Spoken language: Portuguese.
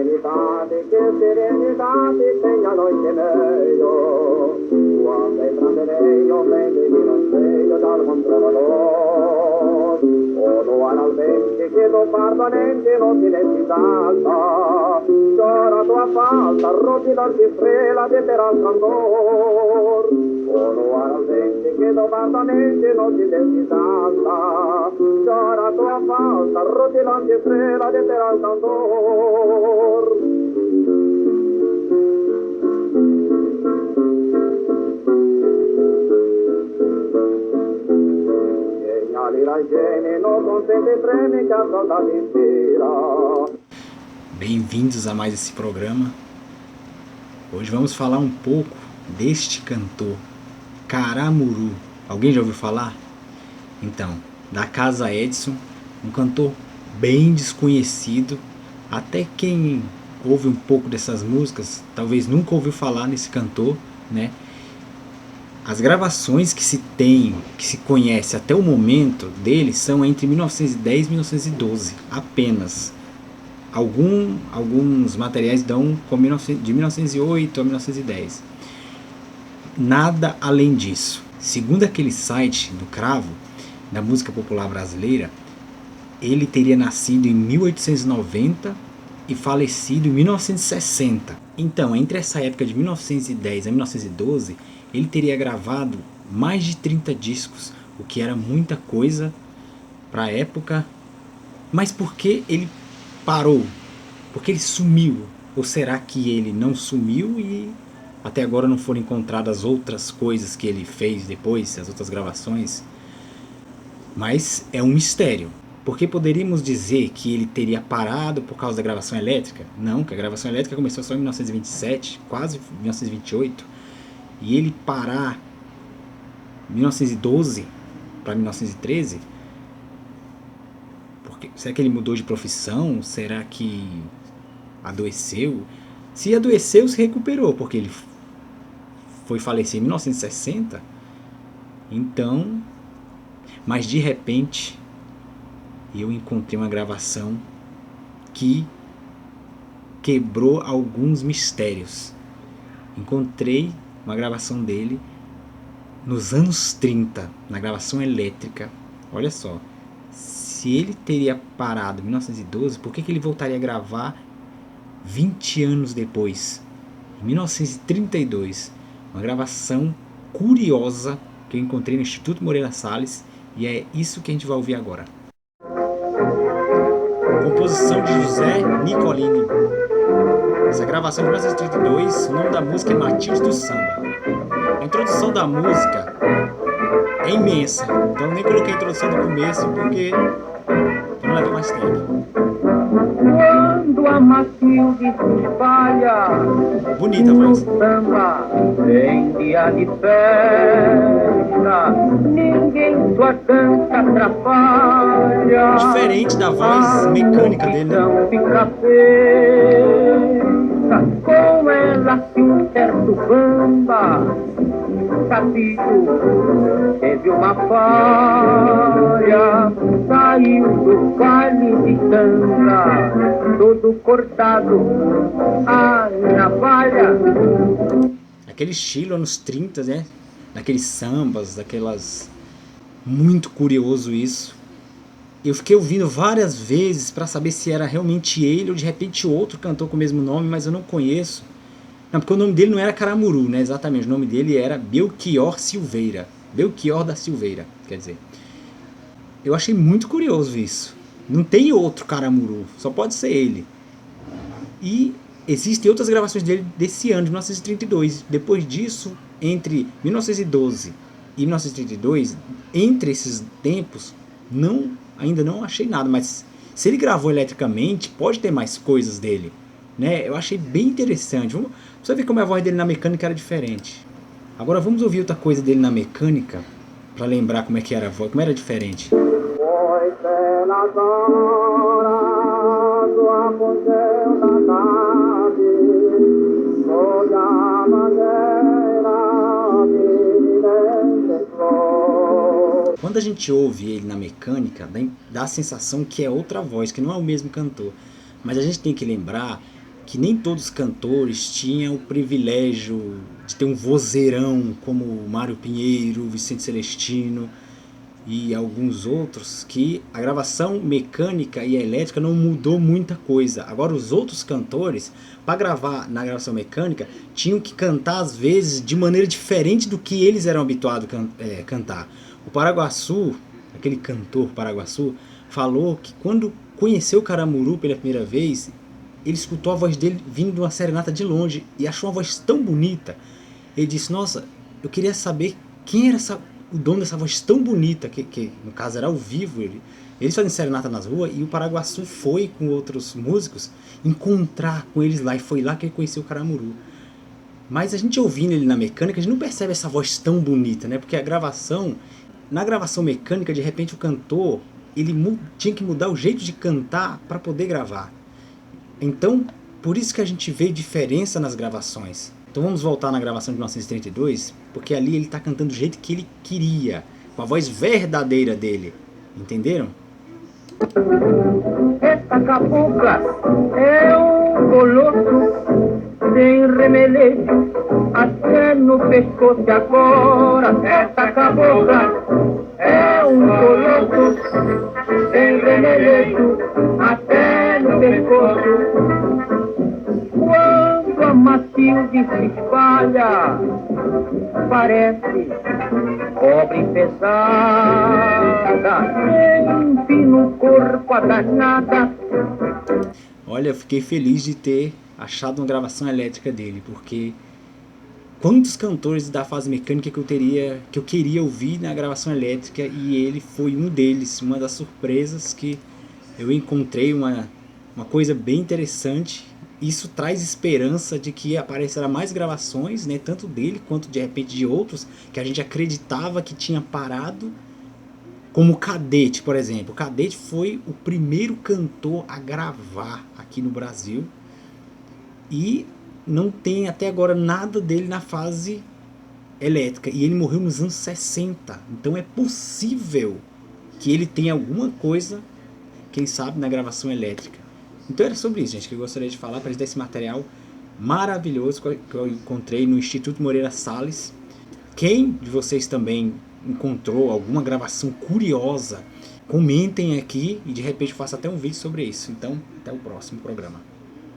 serenidade, que serenidade tem a noite meio. Quando entrarei eu vem divino seio de algum trovador. O luar al venti che do pardonente non ti necessitata. Chora tua falta, roti non ti frela de ter al candor. O luar al venti che do pardonente non ti necessitata. Chora tua falta, roti non ti frela de ter al candor. Bem-vindos a mais esse programa. Hoje vamos falar um pouco deste cantor, Caramuru. Alguém já ouviu falar? Então, da Casa Edson, um cantor bem desconhecido. Até quem ouve um pouco dessas músicas, talvez nunca ouviu falar nesse cantor, né? As gravações que se tem, que se conhece até o momento dele são entre 1910 e 1912, apenas. Alguns materiais dão de 1908 a 1910. Nada além disso. Segundo aquele site do Cravo, da música popular brasileira, ele teria nascido em 1890 e falecido em 1960. Então, entre essa época de 1910 a 1912, ele teria gravado mais de 30 discos, o que era muita coisa para a época. Mas por que ele parou? Por que ele sumiu? Ou será que ele não sumiu e até agora não foram encontradas outras coisas que ele fez depois, as outras gravações? Mas é um mistério. Porque poderíamos dizer que ele teria parado por causa da gravação elétrica? Não, que a gravação elétrica começou só em 1927, quase 1928. E ele parar 1912 para 1913? Será que ele mudou de profissão? Será que adoeceu? Se adoeceu, se recuperou, porque ele foi falecer em 1960. Então, mas de repente eu encontrei uma gravação que quebrou alguns mistérios. Encontrei uma gravação dele nos anos 30, na gravação elétrica. Olha só, se ele teria parado em 1912, por que ele voltaria a gravar 20 anos depois, em 1932? Uma gravação curiosa que eu encontrei no Instituto Moreira Salles, e é isso que a gente vai ouvir agora. Composição de José Nicolini. Essa gravação de 1932, o nome da música é Matilde do Samba. A introdução da música é imensa, então nem coloquei a introdução do começo porque não leva mais tempo. Quando a Matilde se espalha, bonita a voz. Samba em dia de festa, ninguém sua dança atrapalha. Diferente da voz mecânica dele, né? Fica feita, com ela se um certo bamba, Capito teve uma falha, saiu do baile de samba, todo cortado a navalha. Aquele estilo anos 30, né? Daqueles sambas, daquelas... Muito curioso isso. Eu fiquei ouvindo várias vezes para saber se era realmente ele ou de repente outro cantor com o mesmo nome, mas eu não conheço. Não, porque o nome dele não era Caramuru, né? Exatamente, o nome dele era Belchior Silveira. Belchior da Silveira, quer dizer. Eu achei muito curioso isso. Não tem outro Caramuru, só pode ser ele. E existem outras gravações dele desse ano, de 1932. Depois disso, entre 1912 e 1932, entre esses tempos, ainda não achei nada. Mas se ele gravou eletricamente, pode ter mais coisas dele, né? Eu achei bem interessante. Você ver como a voz dele na mecânica era diferente. Agora vamos ouvir outra coisa dele na mecânica, para lembrar como é que era a voz, como era diferente. Quando a gente ouve ele na mecânica, dá a sensação que é outra voz, que não é o mesmo cantor. Mas a gente tem que lembrar que nem todos os cantores tinham o privilégio de ter um vozeirão como Mário Pinheiro, Vicente Celestino e alguns outros, que a gravação mecânica e a elétrica não mudou muita coisa. Agora os outros cantores, para gravar na gravação mecânica, tinham que cantar às vezes de maneira diferente do que eles eram habituados a cantar. O Paraguaçu, aquele cantor Paraguaçu, falou que quando conheceu o Caramuru pela primeira vez, ele escutou a voz dele vindo de uma serenata de longe e achou uma voz tão bonita. Ele disse, nossa, eu queria saber quem era o dono dessa voz tão bonita, que no caso era ao vivo. Eles fazem serenata nas ruas e o Paraguaçu foi com outros músicos encontrar com eles lá, e foi lá que ele conheceu o Caramuru. Mas a gente ouvindo ele na mecânica, a gente não percebe essa voz tão bonita, né? Porque na gravação mecânica, de repente o cantor ele tinha que mudar o jeito de cantar para poder gravar. Então, por isso que a gente vê diferença nas gravações. Então vamos voltar na gravação de 1932, porque ali ele está cantando do jeito que ele queria, com a voz verdadeira dele. Entenderam? Esta cabocla é um colosso sem remeleixo, até no pescoço agora. Esta cabocla é um colosso sem remeleixo, até no pescoço. Quando a Matilde se espalha, parece cobre pesada, enfim no corpo a danada. Olha, eu fiquei feliz de ter achado uma gravação elétrica dele, porque quantos cantores da fase mecânica que eu queria ouvir na gravação elétrica, e ele foi um deles, uma das surpresas que eu encontrei, uma coisa bem interessante. Isso traz esperança de que aparecerá mais gravações, né, tanto dele quanto de repente de outros que a gente acreditava que tinha parado, como o Cadete, por exemplo. O Cadete foi o primeiro cantor a gravar aqui no Brasil e não tem até agora nada dele na fase elétrica, e ele morreu nos anos 60. Então é possível que ele tenha alguma coisa, quem sabe, na gravação elétrica. Então era sobre isso, gente, que eu gostaria de falar, para dar esse material maravilhoso que eu encontrei no Instituto Moreira Salles. Quem de vocês também encontrou alguma gravação curiosa, comentem aqui e de repente faça até um vídeo sobre isso. Então, até o próximo programa.